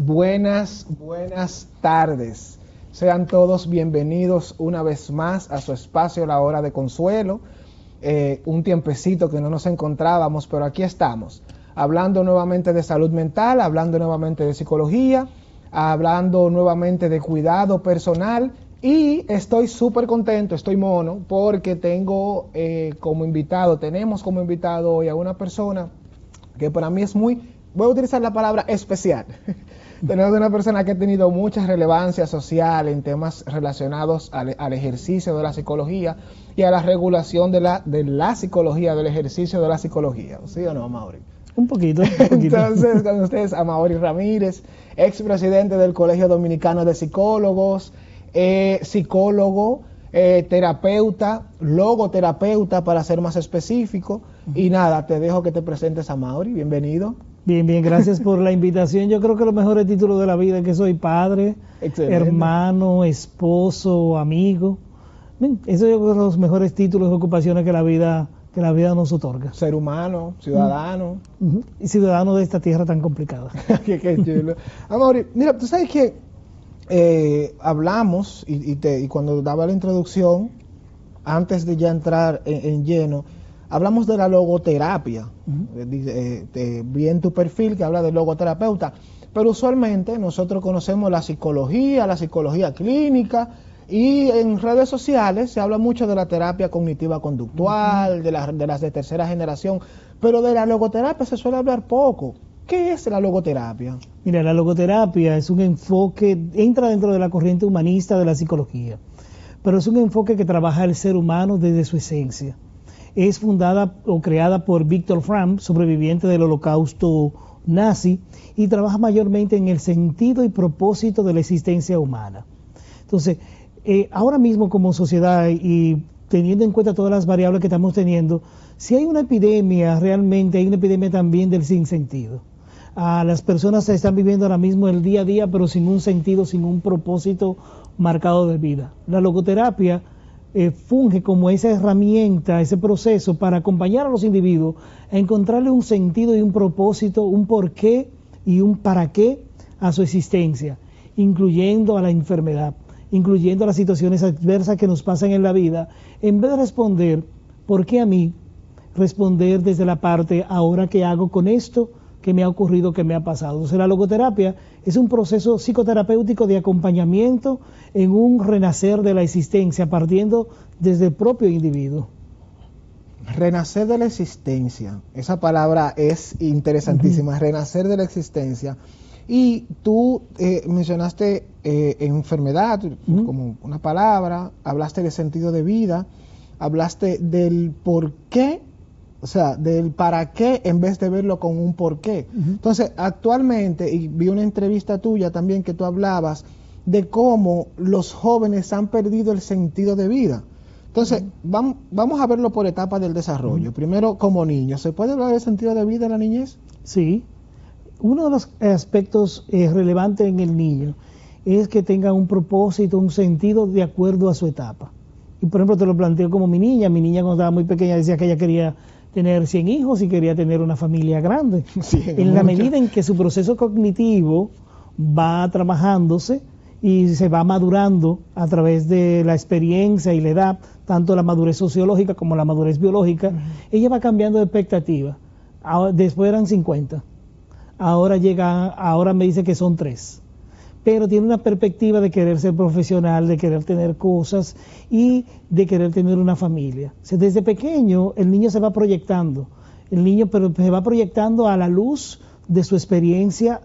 buenas tardes. Sean todos bienvenidos una vez más a su espacio La Hora de Consuelo. Un tiempecito que no nos encontrábamos, pero aquí estamos, hablando nuevamente de salud mental, hablando nuevamente de psicología, hablando nuevamente de cuidado personal. Y estoy súper contento, estoy mono, porque tenemos como invitado hoy a una persona que para mí es voy a utilizar la palabra especial. Tenemos una persona que ha tenido mucha relevancia social en temas relacionados al ejercicio de la psicología y a la regulación de la psicología, del ejercicio de la psicología. ¿Sí o no, Amaury? Un poquito. Entonces, con ustedes, Amaury Ramírez, expresidente del Colegio Dominicano de Psicólogos, psicólogo, terapeuta, logoterapeuta para ser más específico. Y nada, te dejo que te presentes, Amaury. Bienvenido. Bien, gracias por la invitación. Yo creo que los mejores títulos de la vida es que soy padre, excelente, hermano, esposo, amigo. Bien, esos son los mejores títulos de ocupaciones que la vida nos otorga. Ser humano, ciudadano. Y ciudadano de esta tierra tan complicada. Qué chulo. Amaury, mira, tú sabes que hablamos, y cuando daba la introducción, antes de ya entrar en lleno, hablamos de la logoterapia. Vi en tu perfil que habla de logoterapeuta, pero usualmente nosotros conocemos la psicología clínica, y en redes sociales se habla mucho de la terapia cognitiva conductual, de las de tercera generación, pero de la logoterapia se suele hablar poco. ¿Qué es la logoterapia? Mira, la logoterapia es un enfoque, entra dentro de la corriente humanista de la psicología, pero es un enfoque que trabaja el ser humano desde su esencia. Es fundada o creada por Viktor Frankl, sobreviviente del holocausto nazi, y trabaja mayormente en el sentido y propósito de la existencia humana. Entonces, ahora mismo como sociedad y teniendo en cuenta todas las variables que estamos teniendo, si hay una epidemia, realmente hay una epidemia también del sinsentido. Las personas están viviendo ahora mismo el día a día, pero sin un sentido, sin un propósito marcado de vida. La logoterapia funge como esa herramienta, ese proceso para acompañar a los individuos a encontrarle un sentido y un propósito, un porqué y un para qué a su existencia, incluyendo a la enfermedad, incluyendo a las situaciones adversas que nos pasan en la vida. En vez de responder, ¿por qué a mí? Responder desde la parte, ¿ahora qué hago con esto que me ha ocurrido, que me ha pasado? Entonces, la logoterapia es un proceso psicoterapéutico de acompañamiento en un renacer de la existencia, partiendo desde el propio individuo. Renacer de la existencia, esa palabra es interesantísima, renacer de la existencia. Y tú mencionaste enfermedad como una palabra, hablaste de sentido de vida, hablaste del por qué, o sea, del para qué en vez de verlo con un por qué. Entonces, actualmente, y vi una entrevista tuya también que tú hablabas de cómo los jóvenes han perdido el sentido de vida. Entonces, vamos a verlo por etapas del desarrollo. Primero, como niño, ¿se puede hablar del sentido de vida en la niñez? Sí. Uno de los aspectos relevantes en el niño es que tenga un propósito, un sentido de acuerdo a su etapa. Y por ejemplo, te lo planteo como mi niña cuando estaba muy pequeña decía que ella quería tener 100 hijos y quería tener una familia grande. Sí, en la medida en que su proceso cognitivo va trabajándose y se va madurando a través de la experiencia y la edad, tanto la madurez sociológica como la madurez biológica, ella va cambiando de expectativa. Después eran 50. Ahora me dice que son 3, pero tiene una perspectiva de querer ser profesional, de querer tener cosas y de querer tener una familia. O sea, desde pequeño el niño se va proyectando, pero se va proyectando a la luz de su experiencia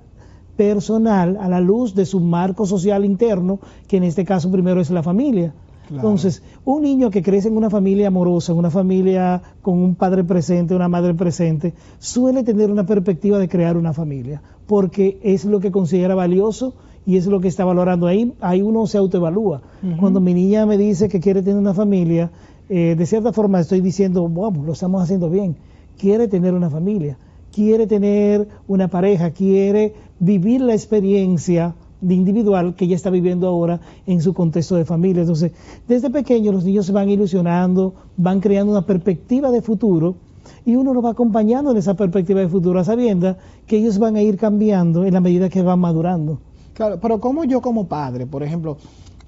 personal, a la luz de su marco social interno, que en este caso primero es la familia. Claro. Entonces, un niño que crece en una familia amorosa, en una familia con un padre presente, una madre presente, suele tener una perspectiva de crear una familia, porque es lo que considera valioso y es lo que está valorando. Ahí uno se autoevalúa. Cuando mi niña me dice que quiere tener una familia, de cierta forma estoy diciendo, wow, lo estamos haciendo bien. Quiere tener una familia, quiere tener una pareja, quiere vivir la experiencia de individual que ella está viviendo ahora en su contexto de familia. Entonces, desde pequeños los niños se van ilusionando, van creando una perspectiva de futuro Y uno lo va acompañando en esa perspectiva de futuro, sabiendo que ellos van a ir cambiando en la medida que van madurando. Claro, pero como yo como padre, por ejemplo,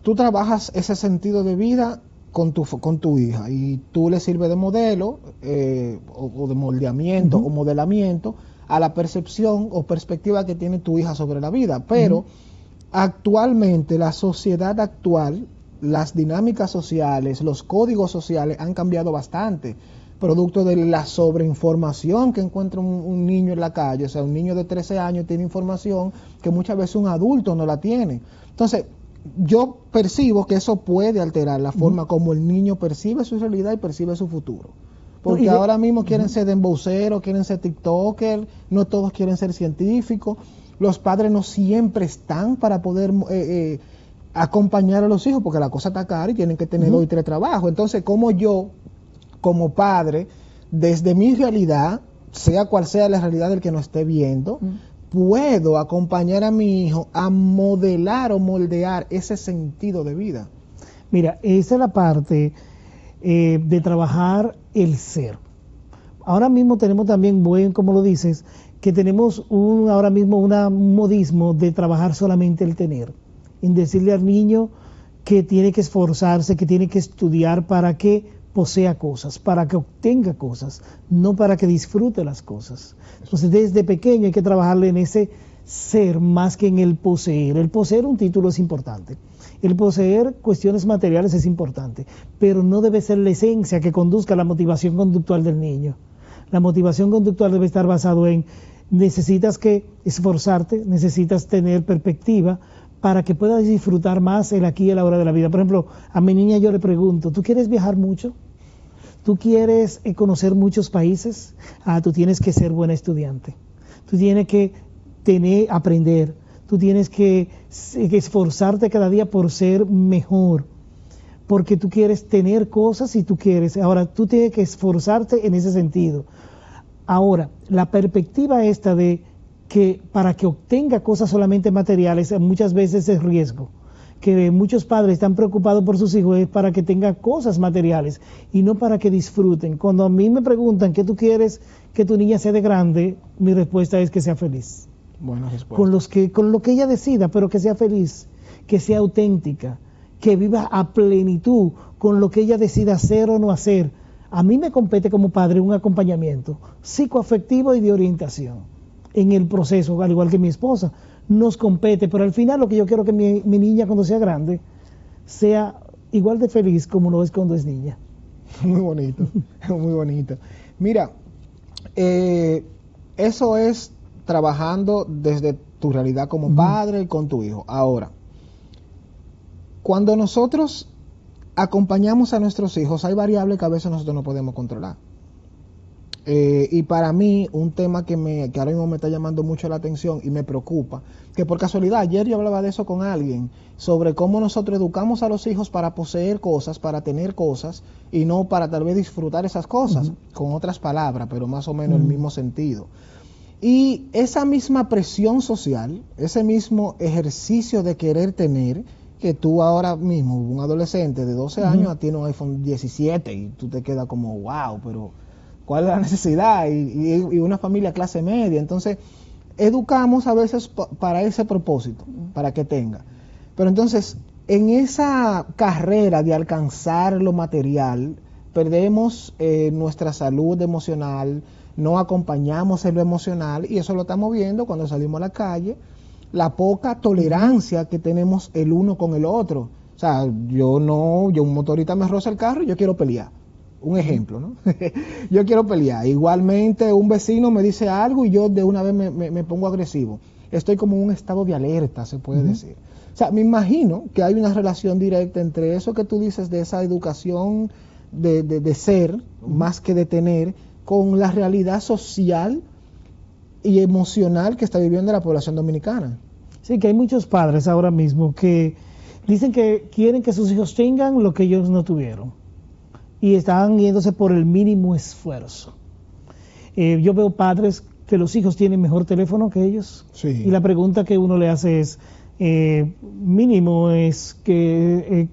tú trabajas ese sentido de vida con tu hija y tú le sirves de modelo o de moldeamiento o modelamiento a la percepción o perspectiva que tiene tu hija sobre la vida. Pero actualmente, la sociedad actual, las dinámicas sociales, los códigos sociales han cambiado bastante, producto de la sobreinformación que encuentra un niño en la calle. O sea, un niño de 13 años tiene información que muchas veces un adulto no la tiene. Entonces, yo percibo que eso puede alterar la forma como el niño percibe su realidad y percibe su futuro. Porque ahora mismo quieren ser embauceros, quieren ser tiktokers, no todos quieren ser científicos. Los padres no siempre están para poder acompañar a los hijos, porque la cosa está cara y tienen que tener 2 y 3 trabajos. Entonces, como yo, como padre, desde mi realidad, sea cual sea la realidad del que nos esté viendo, puedo acompañar a mi hijo a modelar o moldear ese sentido de vida? Mira, esa es la parte de trabajar el ser. Ahora mismo tenemos también, como lo dices, que tenemos ahora mismo un modismo de trabajar solamente el tener, en decirle al niño que tiene que esforzarse, que tiene que estudiar para que posea cosas, para que obtenga cosas, no para que disfrute las cosas. Entonces, desde pequeño hay que trabajarle en ese ser más que en el poseer. El poseer un título es importante. El poseer cuestiones materiales es importante, pero no debe ser la esencia que conduzca a la motivación conductual del niño. La motivación conductual debe estar basado en necesitas que esforzarte, necesitas tener perspectiva para que puedas disfrutar más el aquí y el ahora de la vida. Por ejemplo, a mi niña yo le pregunto, ¿tú quieres viajar mucho? ¿Tú quieres conocer muchos países? Tú tienes que ser buena estudiante. Tú tienes que aprender. Tú tienes que esforzarte cada día por ser mejor. Porque tú quieres tener cosas y tú quieres. Ahora, tú tienes que esforzarte en ese sentido. Ahora, la perspectiva esta de que para que obtenga cosas solamente materiales, muchas veces es riesgo. Que muchos padres están preocupados por sus hijos es para que tengan cosas materiales y no para que disfruten. Cuando a mí me preguntan qué tú quieres que tu niña sea de grande, mi respuesta es que sea feliz. Buena respuesta. Con lo que ella decida, pero que sea feliz, que sea auténtica, que viva a plenitud con lo que ella decida hacer o no hacer. A mí me compete como padre un acompañamiento psicoafectivo y de orientación en el proceso, al igual que mi esposa. Nos compete, pero al final lo que yo quiero que mi niña cuando sea grande sea igual de feliz como lo es cuando es niña. Muy bonito, muy bonito. Mira, eso es trabajando desde tu realidad como padre y con tu hijo. Ahora, cuando nosotros acompañamos a nuestros hijos, hay variables que a veces nosotros no podemos controlar. Y para mí, un tema que ahora mismo me está llamando mucho la atención y me preocupa, que por casualidad, ayer yo hablaba de eso con alguien, sobre cómo nosotros educamos a los hijos para poseer cosas, para tener cosas, y no para tal vez disfrutar esas cosas, con otras palabras, pero más o menos el mismo sentido. Y esa misma presión social, ese mismo ejercicio de querer tener, que tú ahora mismo, un adolescente de 12 años, tiene un iPhone 17 y tú te quedas como, wow, pero ¿cuál es la necesidad? Y una familia clase media. Entonces, educamos a veces para ese propósito, para que tenga. Pero entonces, en esa carrera de alcanzar lo material, perdemos nuestra salud emocional, no acompañamos en lo emocional, y eso lo estamos viendo cuando salimos a la calle, la poca tolerancia que tenemos el uno con el otro. O sea, yo un motorista me roza el carro y yo quiero pelear. Un ejemplo, ¿no? Yo quiero pelear. Igualmente un vecino me dice algo y yo de una vez me pongo agresivo. Estoy como en un estado de alerta, se puede decir. O sea, me imagino que hay una relación directa entre eso que tú dices de esa educación de ser, más que de tener, con la realidad social y emocional que está viviendo la población dominicana. Sí, que hay muchos padres ahora mismo que dicen que quieren que sus hijos tengan lo que ellos no tuvieron. Y están yéndose por el mínimo esfuerzo. Yo veo padres que los hijos tienen mejor teléfono que ellos. Sí. Y la pregunta que uno le hace es, mínimo es qué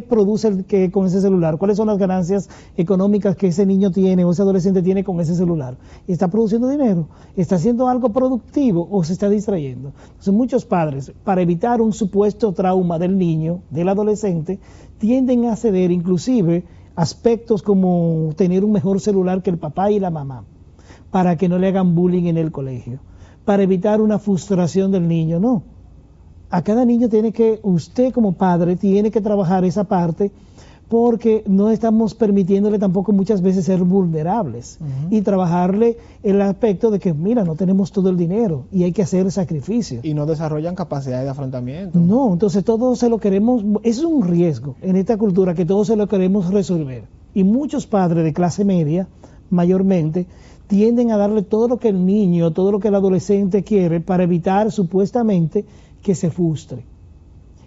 produce con ese celular, cuáles son las ganancias económicas que ese niño tiene o ese adolescente tiene con ese celular. ¿Está produciendo dinero? ¿Está haciendo algo productivo o se está distrayendo? Entonces muchos padres, para evitar un supuesto trauma del niño, del adolescente, tienden a ceder inclusive aspectos como tener un mejor celular que el papá y la mamá, para que no le hagan bullying en el colegio, para evitar una frustración del niño. No, a cada niño usted como padre tiene que trabajar esa parte, porque no estamos permitiéndole tampoco muchas veces ser vulnerables y trabajarle el aspecto de que, mira, no tenemos todo el dinero y hay que hacer sacrificios. Y no desarrollan capacidad de afrontamiento. No, entonces todo se lo queremos, eso es un riesgo en esta cultura, que todo se lo queremos resolver. Y muchos padres de clase media, mayormente, tienden a darle todo lo que el niño, todo lo que el adolescente quiere para evitar supuestamente que se frustre.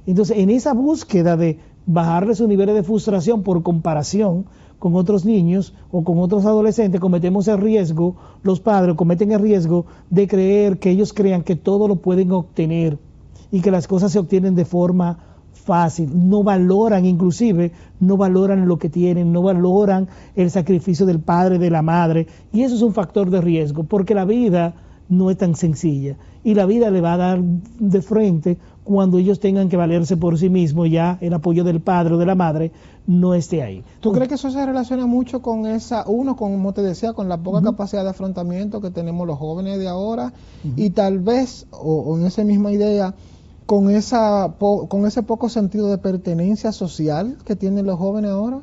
Entonces, en esa búsqueda de bajarle sus niveles de frustración por comparación con otros niños o con otros adolescentes, cometemos el riesgo, los padres cometen el riesgo de creer que ellos crean que todo lo pueden obtener y que las cosas se obtienen de forma fácil. No valoran, inclusive, no valoran lo que tienen, no valoran el sacrificio del padre, de la madre, y eso es un factor de riesgo, porque la vida no es tan sencilla y la vida le va a dar de frente cuando ellos tengan que valerse por sí mismos, ya el apoyo del padre o de la madre no esté ahí. ¿Tú crees que eso se relaciona mucho con como te decía, con la poca capacidad de afrontamiento que tenemos los jóvenes de ahora, y tal vez, o en esa misma idea, con ese poco sentido de pertenencia social que tienen los jóvenes ahora?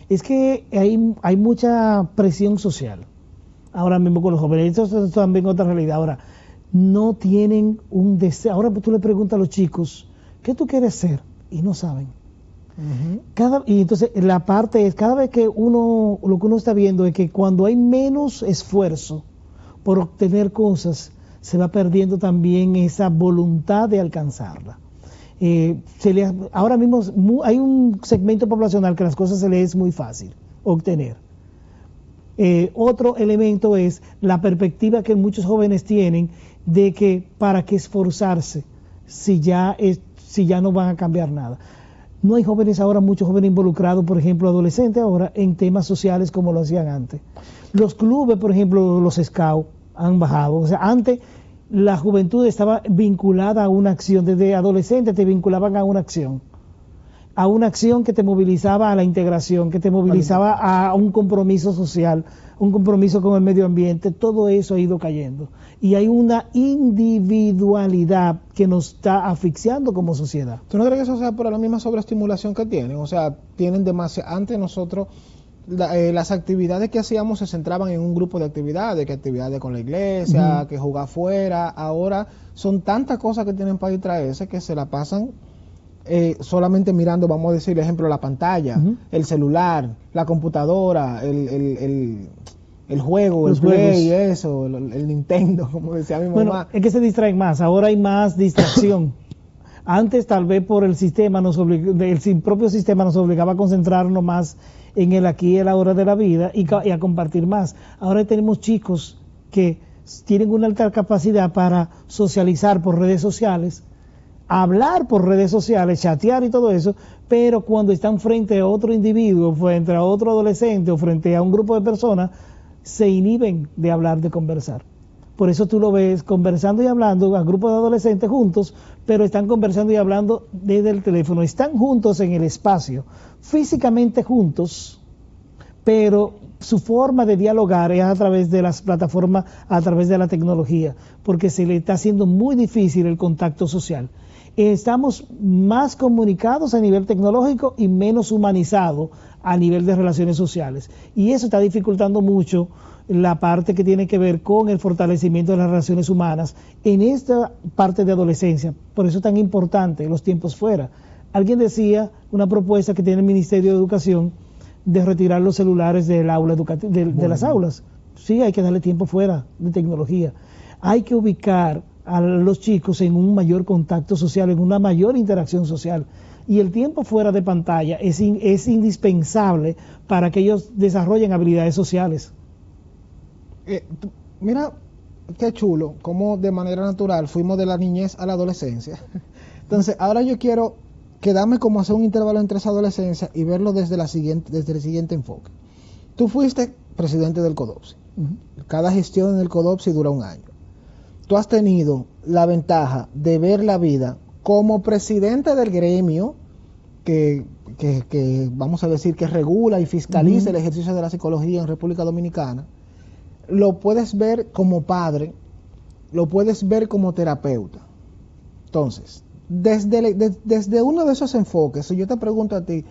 Es que hay mucha presión social ahora mismo con los jóvenes. Eso es también otra realidad. Ahora, no tienen un deseo. Ahora tú le preguntas a los chicos, ¿qué tú quieres ser? Y no saben. Y entonces la parte es, cada vez que lo que uno está viendo es que cuando hay menos esfuerzo por obtener cosas, se va perdiendo también esa voluntad de alcanzarla. Ahora mismo hay un segmento poblacional que las cosas se le es muy fácil obtener. Otro elemento es la perspectiva que muchos jóvenes tienen de que para qué esforzarse si ya no van a cambiar nada. No hay jóvenes ahora, muchos jóvenes involucrados, por ejemplo, adolescentes ahora, en temas sociales como lo hacían antes. Los clubes, por ejemplo, los scouts han bajado. O sea, antes la juventud estaba vinculada a una acción, desde adolescente te vinculaban a una acción que te movilizaba a la integración, que te movilizaba a un compromiso social, un compromiso con el medio ambiente. Todo eso ha ido cayendo. Y hay una individualidad que nos está asfixiando como sociedad. ¿Tú no crees que eso sea por la misma sobreestimulación que tienen? O sea, tienen demasiado. Antes nosotros, las actividades que hacíamos se centraban en un grupo de actividades, que actividades con la iglesia, que jugar afuera. Ahora son tantas cosas que tienen para distraerse que se la pasan solamente mirando, vamos a decir, el ejemplo, la pantalla, el celular, la computadora, el juego, el Play, eso, el Nintendo, como decía mi mamá. Bueno, es que se distraen más, ahora hay más distracción. Antes, tal vez por el sistema, el propio sistema nos obligaba a concentrarnos más en el aquí y el ahora de la vida y a compartir más. Ahora tenemos chicos que tienen una alta capacidad para socializar por redes sociales, hablar por redes sociales, chatear y todo eso, pero cuando están frente a otro individuo, frente a otro adolescente o frente a un grupo de personas, se inhiben de hablar, de conversar. Por eso tú lo ves conversando y hablando a grupos de adolescentes juntos, pero están conversando y hablando desde el teléfono. Están juntos en el espacio, físicamente juntos, pero su forma de dialogar es a través de las plataformas, a través de la tecnología, porque se le está haciendo muy difícil el contacto social. Estamos más comunicados a nivel tecnológico y menos humanizados a nivel de relaciones sociales. Y eso está dificultando mucho la parte que tiene que ver con el fortalecimiento de las relaciones humanas en esta parte de adolescencia. Por eso es tan importante los tiempos fuera. Alguien decía, una propuesta que tiene el Ministerio de Educación, de retirar los celulares del aula de las aulas. Sí, hay que darle tiempo fuera de tecnología. Hay que ubicar a los chicos en un mayor contacto social, en una mayor interacción social. Y el tiempo fuera de pantalla es indispensable para que ellos desarrollen habilidades sociales. Mira, qué chulo, cómo de manera natural fuimos de la niñez a la adolescencia. Entonces, ahora yo quiero quedarme como hacer un intervalo entre esa adolescencia y verlo desde el siguiente enfoque. Tú fuiste presidente del CODOPSI. Cada gestión en el CODOPSI dura un año. Tú has tenido la ventaja de ver la vida como presidente del gremio que vamos a decir que regula y fiscaliza el ejercicio de la psicología en República Dominicana. Lo puedes ver como padre, lo puedes ver como terapeuta. Entonces, desde uno de esos enfoques, si yo te pregunto a ti,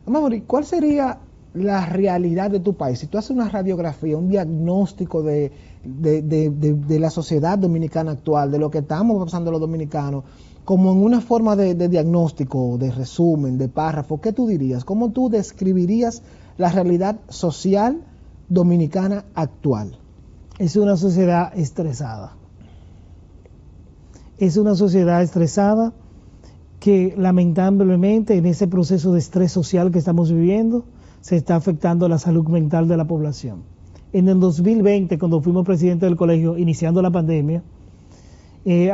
Amaury, ¿cuál sería la realidad de tu país? Si tú haces una radiografía, un diagnóstico de la sociedad dominicana actual, de lo que estamos pasando los dominicanos, como en una forma de diagnóstico, de resumen, de párrafo, ¿qué tú dirías? ¿Cómo tú describirías la realidad social dominicana actual? Es una sociedad estresada. Es una sociedad estresada que lamentablemente en ese proceso de estrés social que estamos viviendo se está afectando la salud mental de la población. En el 2020, cuando fuimos presidente del colegio, iniciando la pandemia,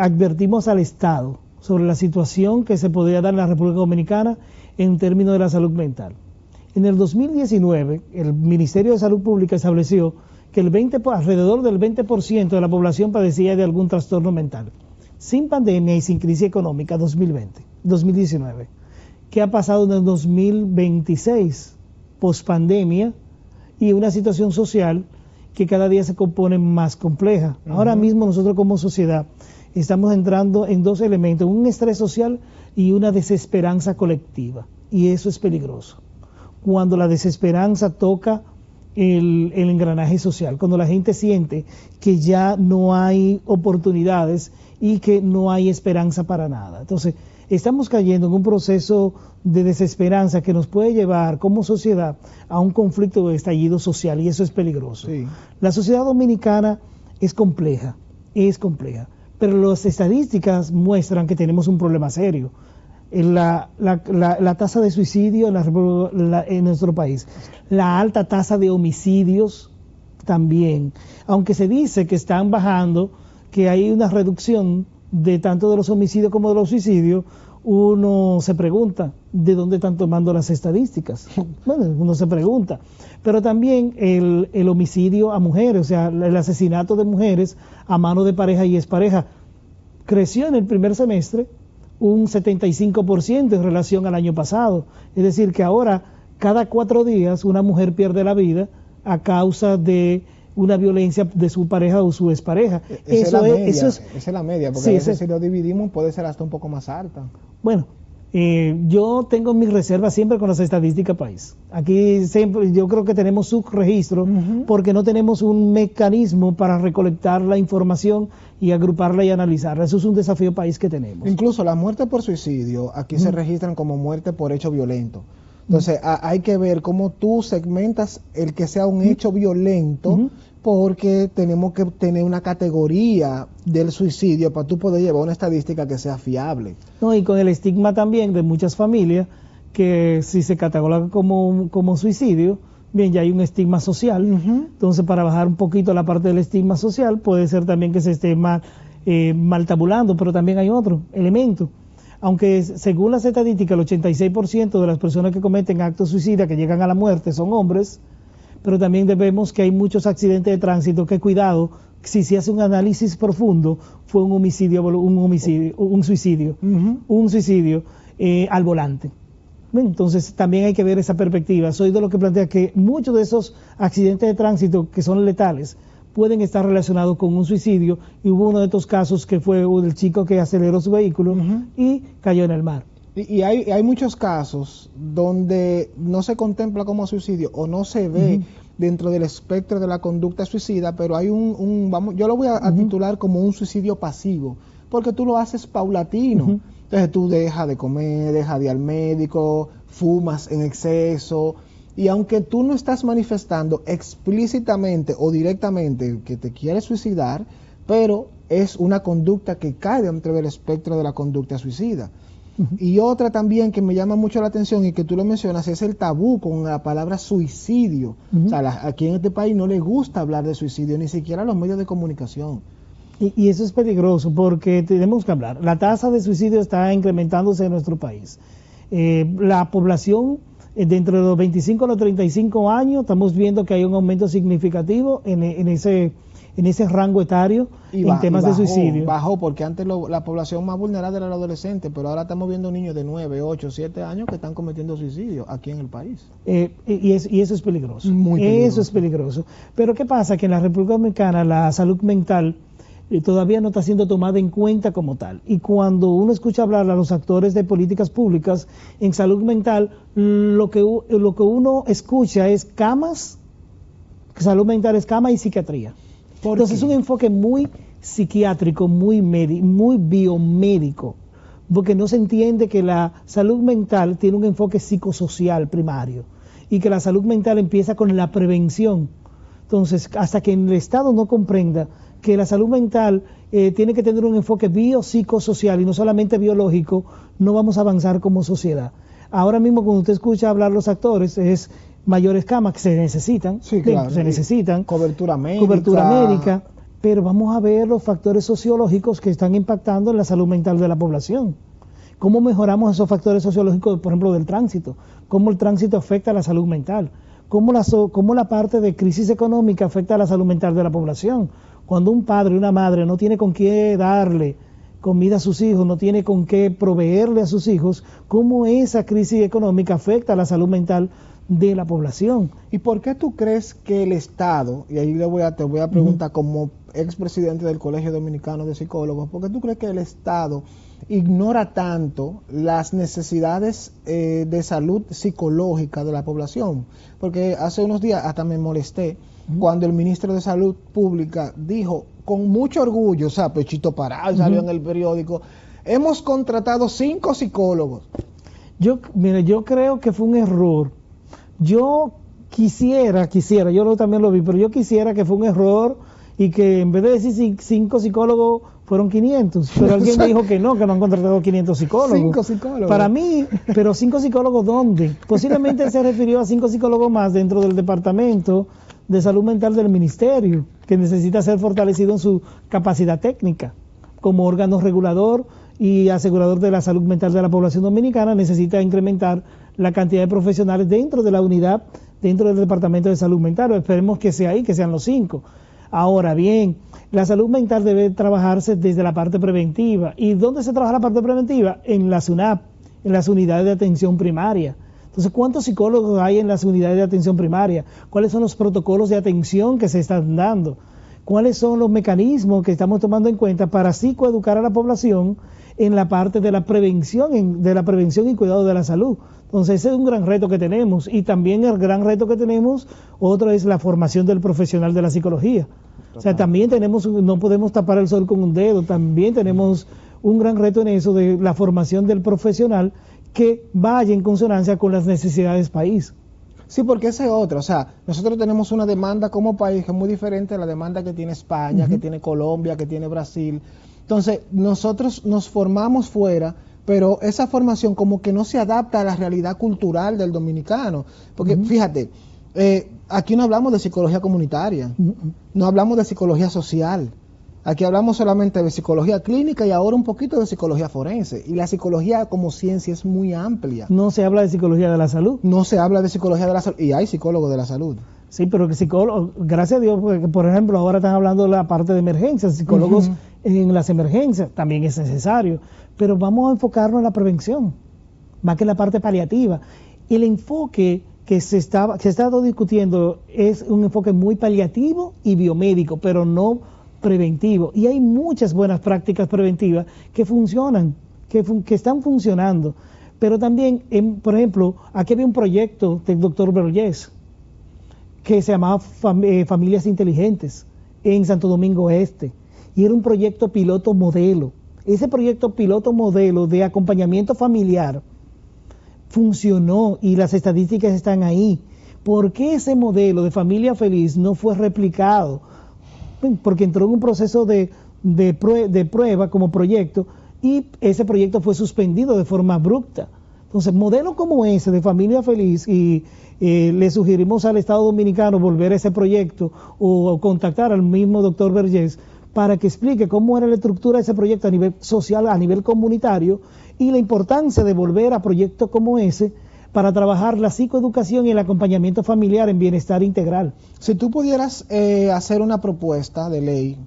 advertimos al Estado sobre la situación que se podría dar en la República Dominicana en términos de la salud mental. En el 2019, el Ministerio de Salud Pública estableció que alrededor del 20% de la población padecía de algún trastorno mental. Sin pandemia y sin crisis económica, 2019. ¿Qué ha pasado en el 2026? Pospandemia y una situación social que cada día se compone más compleja. Ahora mismo nosotros como sociedad estamos entrando en dos elementos, un estrés social y una desesperanza colectiva, y eso es peligroso. Cuando la desesperanza toca el engranaje social, cuando la gente siente que ya no hay oportunidades y que no hay esperanza para nada. Entonces, estamos cayendo en un proceso de desesperanza que nos puede llevar como sociedad a un conflicto de estallido social, y eso es peligroso. Sí. La sociedad dominicana es compleja, pero las estadísticas muestran que tenemos un problema serio. La tasa de suicidio en nuestro país, la alta tasa de homicidios también, aunque se dice que están bajando, que hay una reducción de tanto de los homicidios como de los suicidios, uno se pregunta de dónde están tomando las estadísticas. Bueno, uno se pregunta. Pero también el homicidio a mujeres, o sea, el asesinato de mujeres a mano de pareja y expareja, creció en el primer semestre un 75% en relación al año pasado. Es decir, que ahora cada 4 días una mujer pierde la vida a causa de una violencia de su pareja o su expareja. Esa es la media, porque sí, a veces si lo dividimos puede ser hasta un poco más alta. Bueno, yo tengo mis reservas siempre con las estadísticas país. Aquí siempre yo creo que tenemos subregistro porque no tenemos un mecanismo para recolectar la información y agruparla y analizarla. Eso es un desafío país que tenemos. Incluso las muertes por suicidio aquí se registran como muerte por hecho violento. Entonces hay que ver cómo tú segmentas el que sea un hecho violento, porque tenemos que tener una categoría del suicidio para tú poder llevar una estadística que sea fiable. No, y con el estigma también de muchas familias que si se cataloga como suicidio, bien, ya hay un estigma social. Entonces, para bajar un poquito la parte del estigma social, puede ser también que se esté mal tabulando, pero también hay otro elemento. Aunque según las estadísticas, el 86% de las personas que cometen actos suicidas que llegan a la muerte son hombres, pero también vemos que hay muchos accidentes de tránsito que, cuidado, si se hace un análisis profundo, fue un suicidio al volante. Entonces también hay que ver esa perspectiva. Soy de los que plantea que muchos de esos accidentes de tránsito que son letales pueden estar relacionados con un suicidio, y hubo uno de estos casos que fue el chico que aceleró su vehículo y cayó en el mar. Y hay muchos casos donde no se contempla como suicidio o no se ve dentro del espectro de la conducta suicida, pero hay yo lo voy a titular como un suicidio pasivo, porque tú lo haces paulatino. Entonces tú dejas de comer, dejas de ir al médico, fumas en exceso, y aunque tú no estás manifestando explícitamente o directamente que te quieres suicidar, pero es una conducta que cae dentro del espectro de la conducta suicida. Y otra también que me llama mucho la atención y que tú lo mencionas es el tabú con la palabra suicidio. O sea, aquí en este país no le gusta hablar de suicidio, ni siquiera a los medios de comunicación. Y eso es peligroso porque tenemos que hablar. La tasa de suicidio está incrementándose en nuestro país. La población, dentro de los 25 a los 35 años, estamos viendo que hay un aumento significativo en ese rango etario en temas de suicidio. Bajó porque antes la población más vulnerable era la adolescente, pero ahora estamos viendo niños de 9, 8, 7 años que están cometiendo suicidio aquí en el país. Y eso es peligroso. Muy peligroso. Eso es peligroso. Pero ¿qué pasa? Que en la República Dominicana la salud mental todavía no está siendo tomada en cuenta como tal. Y cuando uno escucha hablar a los actores de políticas públicas en salud mental, lo que uno escucha es camas, salud mental es cama y psiquiatría. Entonces es un enfoque muy psiquiátrico, muy biomédico, porque no se entiende que la salud mental tiene un enfoque psicosocial primario y que la salud mental empieza con la prevención. Entonces, hasta que el Estado no comprenda que la salud mental tiene que tener un enfoque biopsicosocial y no solamente biológico, no vamos a avanzar como sociedad. Ahora mismo cuando usted escucha hablar los actores es mayores camas que se necesitan, sí, claro, se necesitan, cobertura médica, pero vamos a ver los factores sociológicos que están impactando en la salud mental de la población. ¿Cómo mejoramos esos factores sociológicos, por ejemplo, del tránsito? ¿Cómo el tránsito afecta a la salud mental? ¿Cómo la parte de crisis económica afecta a la salud mental de la población? Cuando un padre y una madre no tiene con qué darle comida a sus hijos, no tiene con qué proveerle a sus hijos, ¿cómo esa crisis económica afecta a la salud mental de la población? ¿Y por qué tú crees que el Estado, y ahí te voy a preguntar como expresidente del Colegio Dominicano de Psicólogos, ¿por qué tú crees que el Estado ignora tanto las necesidades de salud psicológica de la población? Porque hace unos días hasta me molesté cuando el ministro de Salud Pública dijo con mucho orgullo, o sea, pechito parado, salió en el periódico, hemos contratado 5 psicólogos. Yo creo que fue un error. Yo quisiera, yo también lo vi, pero yo quisiera que fue un error y que en vez de decir 5 psicólogos fueron 500, pero alguien me dijo que no han contratado 500 psicólogos. 5 psicólogos. Para mí, pero 5 psicólogos ¿dónde? Posiblemente se refirió a 5 psicólogos más dentro del departamento de salud mental del ministerio, que necesita ser fortalecido en su capacidad técnica. Como órgano regulador y asegurador de la salud mental de la población dominicana, necesita incrementar la cantidad de profesionales dentro de la unidad, dentro del departamento de salud mental. Esperemos que sea ahí, que sean los 5. Ahora bien, la salud mental debe trabajarse desde la parte preventiva. ¿Y dónde se trabaja la parte preventiva? En la SUNAP, en las unidades de atención primaria. Entonces, ¿cuántos psicólogos hay en las unidades de atención primaria? ¿Cuáles son los protocolos de atención que se están dando? ¿Cuáles son los mecanismos que estamos tomando en cuenta para psicoeducar a la población en la parte de la prevención y cuidado de la salud? Entonces, ese es un gran reto que tenemos. Y también el gran reto que tenemos, otro es la formación del profesional de la psicología. O sea, también no podemos tapar el sol con un dedo, también tenemos un gran reto en eso de la formación del profesional que vaya en consonancia con las necesidades del país. Sí, porque ese es otro, o sea, nosotros tenemos una demanda como país que es muy diferente a la demanda que tiene España, que tiene Colombia, que tiene Brasil. Entonces, nosotros nos formamos fuera, pero esa formación como que no se adapta a la realidad cultural del dominicano. Porque fíjate, aquí no hablamos de psicología comunitaria, no hablamos de psicología social. Aquí hablamos solamente de psicología clínica y ahora un poquito de psicología forense. Y la psicología como ciencia es muy amplia. No se habla de psicología de la salud. No se habla de psicología de la salud. Y hay psicólogos de la salud. Sí, pero que psicólogos, gracias a Dios, porque, por ejemplo, ahora están hablando de la parte de emergencias, psicólogos en las emergencias, también es necesario. Pero vamos a enfocarnos en la prevención, más que en la parte paliativa. El enfoque que se ha estado discutiendo es un enfoque muy paliativo y biomédico, pero no preventivo. Y hay muchas buenas prácticas preventivas que funcionan, que están funcionando. Pero también, por ejemplo, aquí había un proyecto del doctor Vergés que se llamaba Familias Inteligentes en Santo Domingo Este. Y era un proyecto piloto modelo. Ese proyecto piloto modelo de acompañamiento familiar funcionó y las estadísticas están ahí. ¿Por qué ese modelo de familia feliz no fue replicado? Porque entró en un proceso de prueba como proyecto y ese proyecto fue suspendido de forma abrupta. Entonces, modelos como ese de familia feliz, y le sugerimos al Estado Dominicano volver a ese proyecto o contactar al mismo doctor Vergés para que explique cómo era la estructura de ese proyecto a nivel social, a nivel comunitario, y la importancia de volver a proyectos como ese para trabajar la psicoeducación y el acompañamiento familiar en bienestar integral. Si tú pudieras hacer una propuesta de ley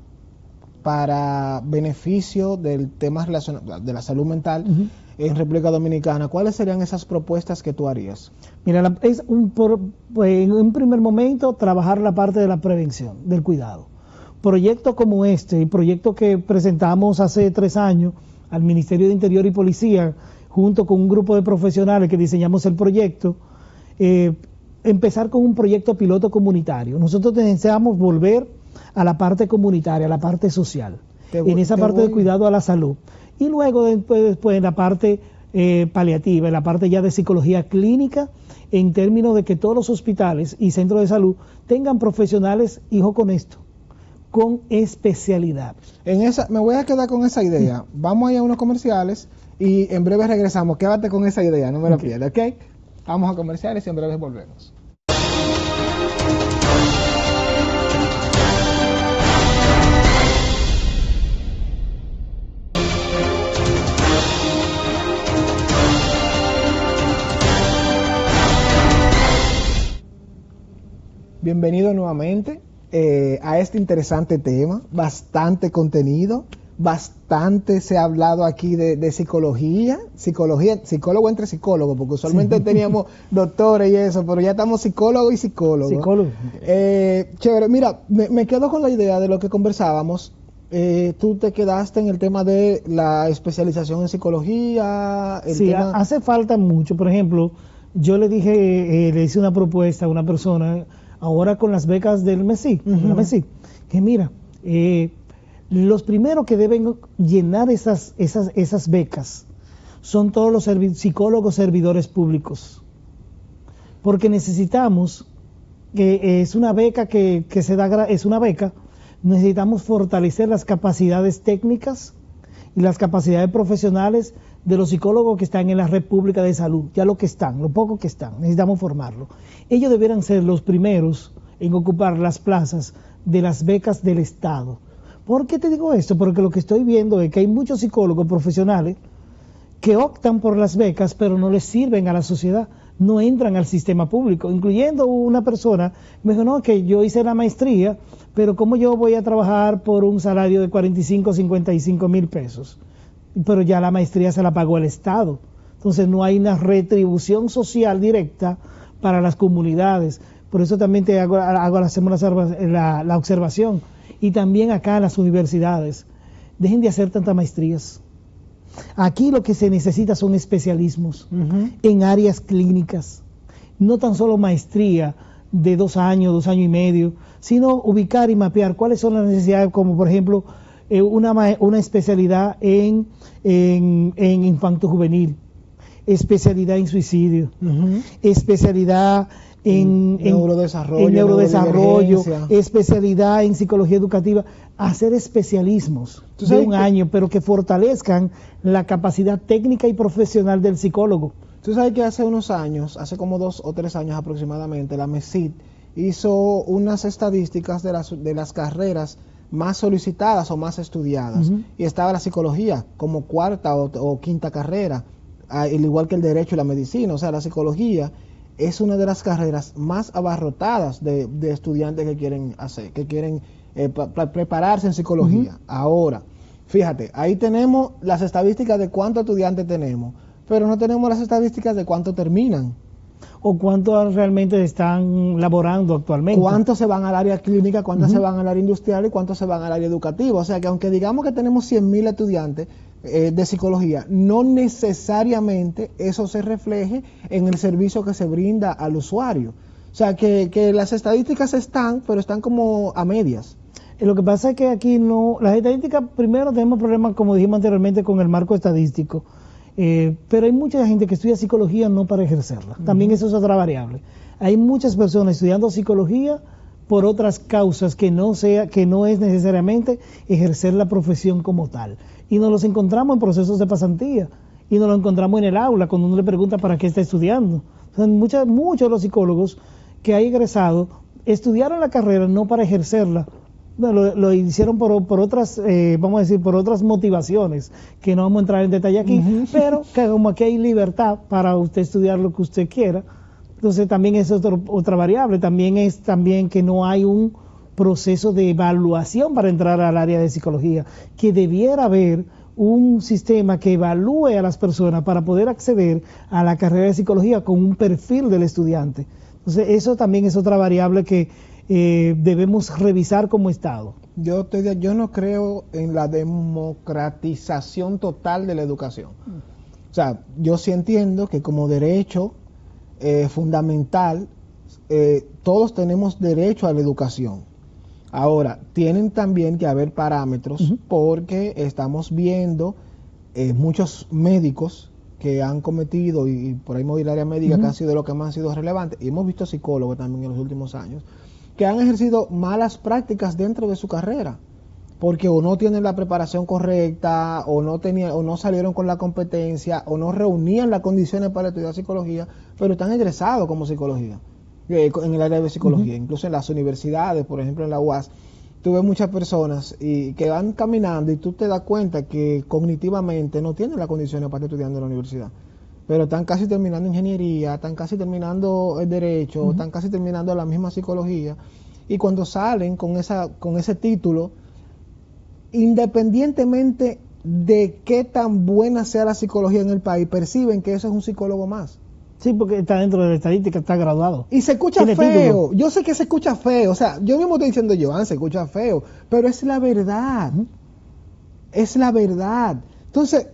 para beneficio del tema de la salud mental en República Dominicana, ¿cuáles serían esas propuestas que tú harías? Mira, en un primer momento, trabajar la parte de la prevención, del cuidado. Proyectos como este, y proyectos que presentamos hace 3 años al Ministerio de Interior y Policía, junto con un grupo de profesionales que diseñamos el proyecto, empezar con un proyecto piloto comunitario. Nosotros deseamos volver a la parte comunitaria, a la parte social, en esa parte de cuidado a la salud. Y luego después en la parte paliativa, en la parte ya de psicología clínica, en términos de que todos los hospitales y centros de salud tengan profesionales, hijo con esto, con especialidad. Me voy a quedar con esa idea. Vamos a ir a unos comerciales y en breve regresamos. Quédate con esa idea, no me la pierdas, ¿ok? Vamos a comerciales y en breve volvemos. Bienvenido nuevamente a este interesante tema, bastante contenido, bastante se ha hablado aquí de psicología, psicólogo entre psicólogos, porque usualmente teníamos doctores y eso, pero ya estamos psicólogos y psicólogos. Chévere, mira, me quedo con la idea de lo que conversábamos. Tú te quedaste en el tema de la especialización en psicología. Hace falta mucho. Por ejemplo, yo le hice una propuesta a una persona ahora con las becas del MESI, que mira, los primeros que deben llenar esas becas son todos los psicólogos servidores públicos, porque necesitamos, que es una beca que se da, es una beca, necesitamos fortalecer las capacidades técnicas y las capacidades profesionales de los psicólogos que están en la red pública de salud, ya lo poco que están, necesitamos formarlos. Ellos debieran ser los primeros en ocupar las plazas de las becas del Estado. ¿Por qué te digo esto? Porque lo que estoy viendo es que hay muchos psicólogos profesionales que optan por las becas, pero no les sirven a la sociedad, no entran al sistema público, incluyendo una persona, me dijo, no, que yo hice la maestría, pero ¿cómo yo voy a trabajar por un salario de 45, 55 mil pesos? Pero ya la maestría se la pagó el Estado. Entonces no hay una retribución social directa para las comunidades. Por eso también hacemos la observación. Y también acá en las universidades. Dejen de hacer tantas maestrías. Aquí lo que se necesita son especialismos en áreas clínicas. No tan solo maestría de 2 años, 2 años y medio, sino ubicar y mapear cuáles son las necesidades, como por ejemplo una especialidad en infanto juvenil, especialidad en suicidio, especialidad en neurodesarrollo, especialidad en psicología educativa, hacer especialismos de un año, pero que fortalezcan la capacidad técnica y profesional del psicólogo. Tú sabes que hace unos años, hace como 2 o 3 años aproximadamente, la MESID hizo unas estadísticas de las carreras más solicitadas o más estudiadas, y estaba la psicología como 4ª o 5ª carrera, al igual que el derecho y la medicina. O sea, la psicología es una de las carreras más abarrotadas de estudiantes que quieren prepararse en psicología. Ahora, fíjate, ahí tenemos las estadísticas de cuántos estudiantes tenemos, pero no tenemos las estadísticas de cuántos terminan. O cuántos realmente están laborando actualmente. ¿Cuántos se van al área clínica, cuántos se van al área industrial y cuántos se van al área educativa? O sea que aunque digamos que tenemos 100.000 estudiantes de psicología, no necesariamente eso se refleje en el servicio que se brinda al usuario. O sea que las estadísticas están, pero están como a medias. Lo que pasa es que aquí no, las estadísticas, primero tenemos problemas, como dijimos anteriormente, con el marco estadístico. Pero hay mucha gente que estudia psicología no para ejercerla. También eso es otra variable. Hay muchas personas estudiando psicología por otras causas que no es necesariamente ejercer la profesión como tal. Y nos los encontramos en procesos de pasantía. Y nos lo encontramos en el aula cuando uno le pregunta para qué está estudiando. O sea, muchos de los psicólogos que hay egresado estudiaron la carrera no para ejercerla, Bueno, lo hicieron por otras, vamos a decir, por otras motivaciones, que no vamos a entrar en detalle aquí, pero que como aquí hay libertad para usted estudiar lo que usted quiera, entonces también es otra variable, también es que no hay un proceso de evaluación para entrar al área de psicología, que debiera haber un sistema que evalúe a las personas para poder acceder a la carrera de psicología con un perfil del estudiante. Entonces eso también es otra variable que debemos revisar como Estado. Yo no creo en la democratización total de la educación. O sea, yo sí entiendo que como derecho fundamental, todos tenemos derecho a la educación. Ahora, tienen también que haber parámetros porque estamos viendo muchos médicos que han cometido, y por ahí me voy al área médica, que han sido lo que más han sido relevantes, y hemos visto psicólogos también en los últimos años, que han ejercido malas prácticas dentro de su carrera, porque o no tienen la preparación correcta, o no salieron con la competencia, o no reunían las condiciones para estudiar psicología, pero están egresados como psicología, en el área de psicología. Incluso en las universidades, por ejemplo en la UAS, tuve muchas personas que van caminando y tú te das cuenta que cognitivamente no tienen las condiciones para estar estudiando en la universidad, pero están casi terminando ingeniería, están casi terminando el derecho, están casi terminando la misma psicología, y cuando salen con ese título, independientemente de qué tan buena sea la psicología en el país, perciben que eso es un psicólogo más. Sí, porque está dentro de la estadística, está graduado. Y se escucha feo. Yo sé que se escucha feo. O sea, yo mismo estoy diciendo, Joan, se escucha feo. Pero es la verdad. Es la verdad. Entonces,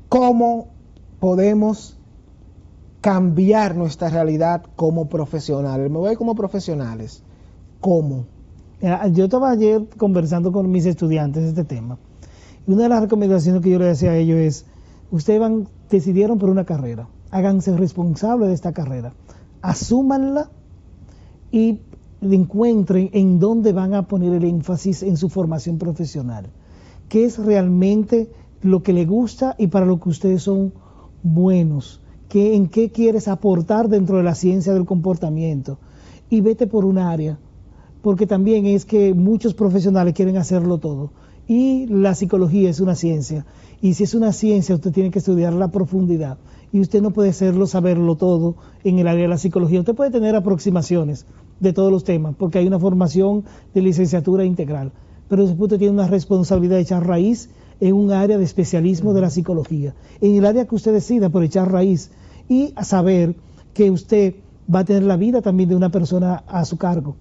¿cómo podemos cambiar nuestra realidad como profesionales? Me voy como profesionales. ¿Cómo? Yo estaba ayer conversando con mis estudiantes de este tema. Y una de las recomendaciones que yo les decía a ellos es, ustedes decidieron por una carrera, háganse responsables de esta carrera, asúmanla y encuentren en dónde van a poner el énfasis en su formación profesional, qué es realmente lo que les gusta y para lo que ustedes son buenos, en qué quieres aportar dentro de la ciencia del comportamiento, y vete por un área, porque también es que muchos profesionales quieren hacerlo todo. Y la psicología es una ciencia, y si es una ciencia usted tiene que estudiar la profundidad, y usted no puede saberlo todo en el área de la psicología. Usted puede tener aproximaciones de todos los temas, porque hay una formación de licenciatura integral, pero después usted tiene una responsabilidad de echar raíz en un área de especialismo de la psicología, en el área que usted decida por echar raíz, y a saber que usted va a tener la vida también de una persona a su cargo.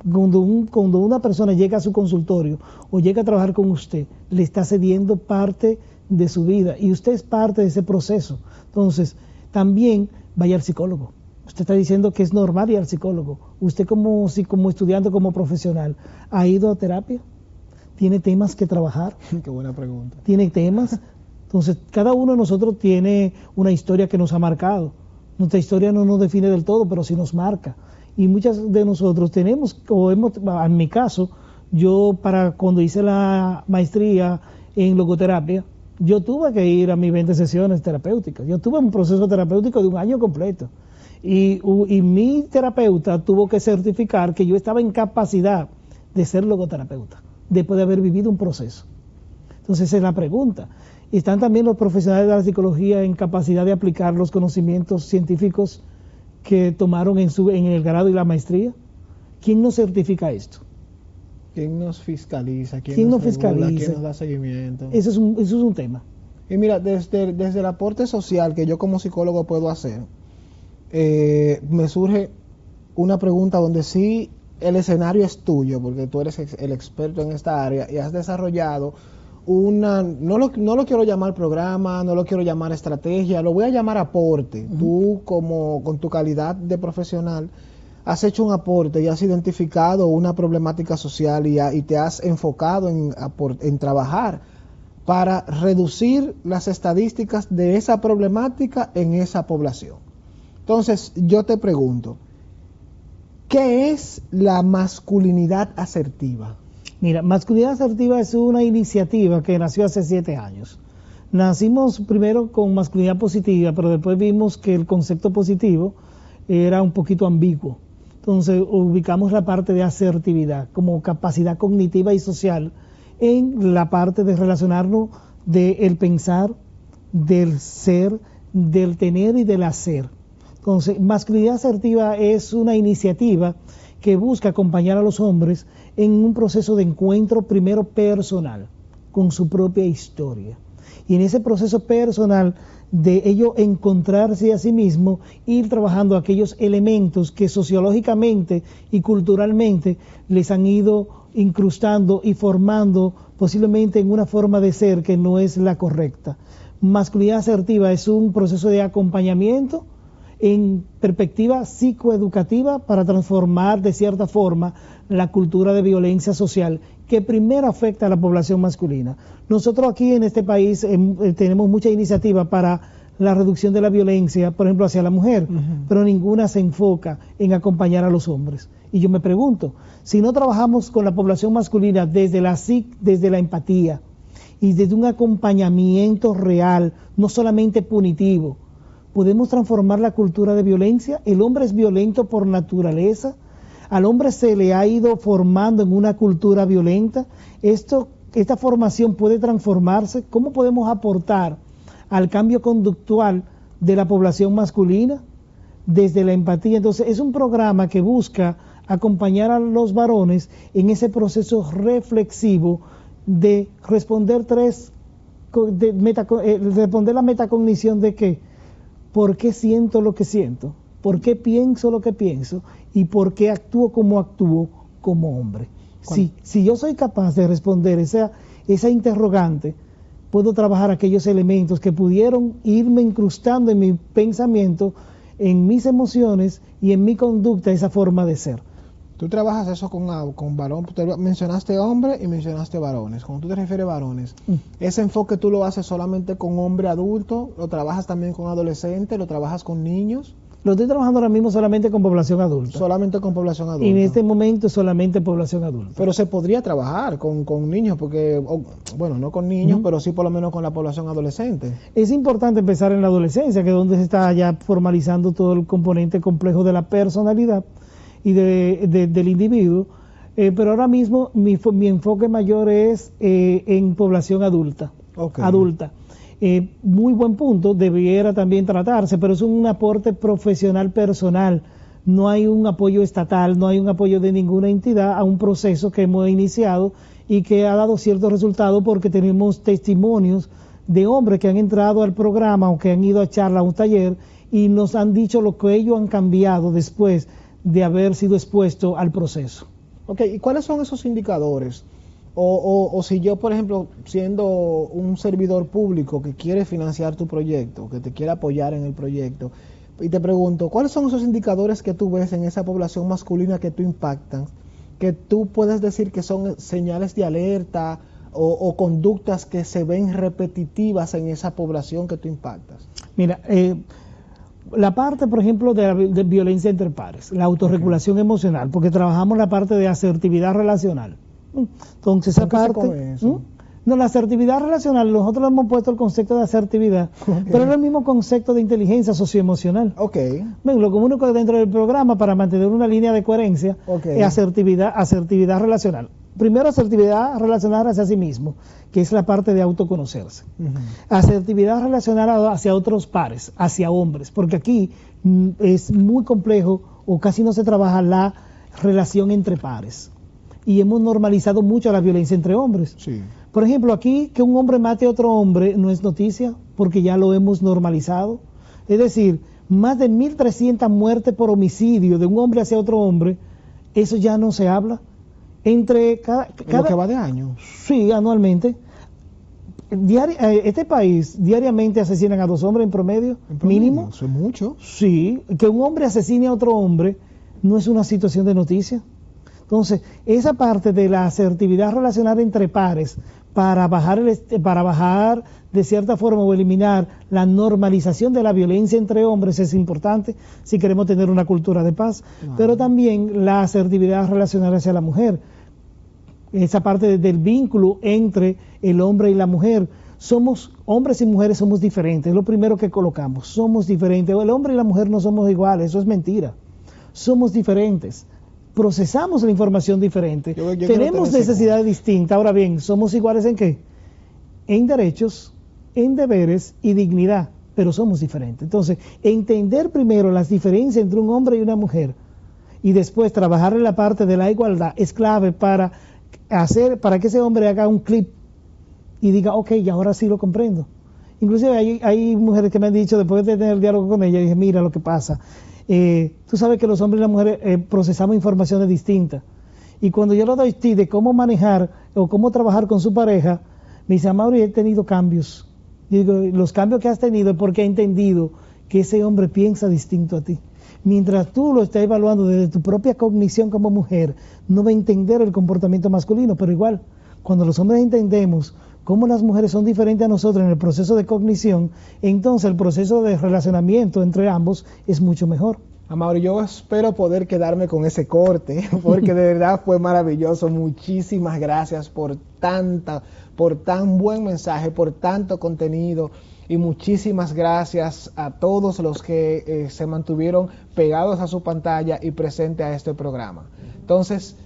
Cuando una persona llega a su consultorio o llega a trabajar con usted, le está cediendo parte de su vida y usted es parte de ese proceso. Entonces, también vaya al psicólogo. Usted está diciendo que es normal ir al psicólogo. Usted como estudiante, como profesional, ¿ha ido a terapia? ¿Tiene temas que trabajar? Qué buena pregunta. ¿Tiene temas? Entonces, cada uno de nosotros tiene una historia que nos ha marcado. Nuestra historia no nos define del todo, pero sí nos marca. Y muchas de nosotros en mi caso, yo para cuando hice la maestría en logoterapia, yo tuve que ir a mis 20 sesiones terapéuticas. Yo tuve un proceso terapéutico de un año completo. Y mi terapeuta tuvo que certificar que yo estaba en capacidad de ser logoterapeuta, después de haber vivido un proceso. Entonces esa es la pregunta. ¿Están también los profesionales de la psicología en capacidad de aplicar los conocimientos científicos que tomaron en el grado y la maestría? ¿Quién nos certifica esto? ¿Quién nos fiscaliza? ¿Quién nos fiscaliza? ¿Quién nos da seguimiento? Eso es un tema. Y mira, desde el aporte social que yo como psicólogo puedo hacer, me surge una pregunta donde sí el escenario es tuyo, porque tú eres el experto en esta área y has desarrollado no lo quiero llamar programa, no lo quiero llamar estrategia, lo voy a llamar aporte. Tú con tu calidad de profesional has hecho un aporte y has identificado una problemática social y te has enfocado en trabajar para reducir las estadísticas de esa problemática en esa población. Entonces, yo te pregunto, ¿qué es la masculinidad asertiva? Mira, Masculinidad Asertiva es una iniciativa que nació hace 7 años. Nacimos primero con masculinidad positiva, pero después vimos que el concepto positivo era un poquito ambiguo. Entonces ubicamos la parte de asertividad como capacidad cognitiva y social en la parte de relacionarnos del pensar, del ser, del tener y del hacer. Entonces, masculinidad asertiva es una iniciativa que busca acompañar a los hombres en un proceso de encuentro primero personal, con su propia historia. Y en ese proceso personal de ello encontrarse a sí mismo, ir trabajando aquellos elementos que sociológicamente y culturalmente les han ido incrustando y formando posiblemente en una forma de ser que no es la correcta. Masculinidad asertiva es un proceso de acompañamiento en perspectiva psicoeducativa para transformar de cierta forma la cultura de violencia social que primero afecta a la población masculina. Nosotros aquí en este país tenemos mucha iniciativa para la reducción de la violencia, por ejemplo, hacia la mujer, pero ninguna se enfoca en acompañar a los hombres. Y yo me pregunto, si no trabajamos con la población masculina desde la empatía y desde un acompañamiento real, no solamente punitivo, ¿podemos transformar la cultura de violencia? El hombre es violento por naturaleza. Al hombre se le ha ido formando en una cultura violenta. Esta formación puede transformarse. ¿Cómo podemos aportar al cambio conductual de la población masculina desde la empatía? Entonces, es un programa que busca acompañar a los varones en ese proceso reflexivo de responder responder la metacognición de que ¿por qué siento lo que siento? ¿Por qué pienso lo que pienso? ¿Y por qué actúo como hombre? Si yo soy capaz de responder esa interrogante, puedo trabajar aquellos elementos que pudieron irme incrustando en mi pensamiento, en mis emociones y en mi conducta, esa forma de ser. Tú trabajas eso con varón, mencionaste hombres y mencionaste varones. Cuando tú te refieres a varones, ¿ese enfoque tú lo haces solamente con hombre adulto? ¿Lo trabajas también con adolescentes? ¿Lo trabajas con niños? Lo estoy trabajando ahora mismo solamente con población adulta. Solamente con población adulta. Y en este momento solamente población adulta. Pero se podría trabajar con niños, porque, bueno, no con niños, pero sí por lo menos con la población adolescente. Es importante empezar en la adolescencia, que es donde se está ya formalizando todo el componente complejo de la personalidad y del individuo, pero ahora mismo mi enfoque mayor es en población adulta. Muy buen punto, debiera también tratarse, pero es un aporte profesional personal. No hay un apoyo estatal, no hay un apoyo de ninguna entidad a un proceso que hemos iniciado y que ha dado ciertos resultados, porque tenemos testimonios de hombres que han entrado al programa o que han ido a charla a un taller y nos han dicho lo que ellos han cambiado después de haber sido expuesto al proceso. Ok, ¿y cuáles son esos indicadores? O si yo, por ejemplo, siendo un servidor público que quiere financiar tu proyecto, que te quiere apoyar en el proyecto, y te pregunto, ¿cuáles son esos indicadores que tú ves en esa población masculina que tú impactas, que tú puedes decir que son señales de alerta o conductas que se ven repetitivas en esa población que tú impactas? Mira, la parte, por ejemplo, de violencia entre pares, la autorregulación emocional, porque trabajamos la parte de asertividad relacional. Entonces, esa parte. No, la asertividad relacional, nosotros le hemos puesto el concepto de asertividad, pero es el mismo concepto de inteligencia socioemocional. Lo común que dentro del programa, para mantener una línea de coherencia, es asertividad relacional. Primero, asertividad relacional hacia sí mismo, que es la parte de autoconocerse. Asertividad relacional hacia otros pares, hacia hombres, porque aquí es muy complejo o casi no se trabaja la relación entre pares. Y hemos normalizado mucho la violencia entre hombres. Por ejemplo, aquí que un hombre mate a otro hombre no es noticia, porque ya lo hemos normalizado. Es decir, más de 1.300 muertes por homicidio de un hombre hacia otro hombre, eso ya no se habla. Entre lo que va de año. Sí, anualmente. Este país diariamente asesinan a 2 hombres en promedio, mínimo. Eso es mucho. Sí, que un hombre asesine a otro hombre no es una situación de noticia. Entonces, esa parte de la asertividad relacional entre pares para bajar de cierta forma o eliminar la normalización de la violencia entre hombres es importante si queremos tener una cultura de paz, pero también la asertividad relacional hacia la mujer, esa parte del vínculo entre el hombre y la mujer. Somos hombres y mujeres, somos diferentes, es lo primero que colocamos, somos diferentes. El hombre y la mujer no somos iguales, eso es mentira. somos diferentes, procesamos la información diferente, Yo quiero tenemos tener ese necesidades distintas. Ahora bien, ¿somos iguales en qué? En derechos, en deberes y dignidad, pero somos diferentes. Entonces, entender primero las diferencias entre un hombre y una mujer y después trabajar en la parte de la igualdad es clave para que ese hombre haga un clip y diga, ok, y ahora sí lo comprendo. Inclusive hay mujeres que me han dicho, después de tener el diálogo con ella, dije, mira lo que pasa. Tú sabes que los hombres y las mujeres procesamos informaciones distintas. Y cuando yo le doy tips de cómo manejar o cómo trabajar con su pareja, me dice, Amaury, he tenido cambios. Yo digo, los cambios que has tenido es porque he entendido que ese hombre piensa distinto a ti. Mientras tú lo estás evaluando desde tu propia cognición como mujer, no va a entender el comportamiento masculino, pero igual, cuando los hombres entendemos cómo las mujeres son diferentes a nosotros en el proceso de cognición, entonces el proceso de relacionamiento entre ambos es mucho mejor. Amaury, yo espero poder quedarme con ese corte, porque de verdad fue maravilloso. Muchísimas gracias por tan buen mensaje, por tanto contenido, y muchísimas gracias a todos los que se mantuvieron pegados a su pantalla y presentes a este programa. Entonces,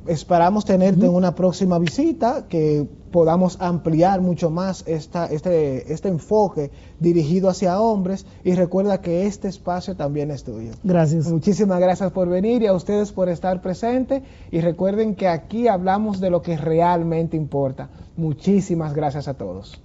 esperamos tenerte en una próxima visita, que podamos ampliar mucho más este enfoque dirigido hacia hombres, y recuerda que este espacio también es tuyo. Gracias. Muchísimas gracias por venir y a ustedes por estar presentes, y recuerden que aquí hablamos de lo que realmente importa. Muchísimas gracias a todos.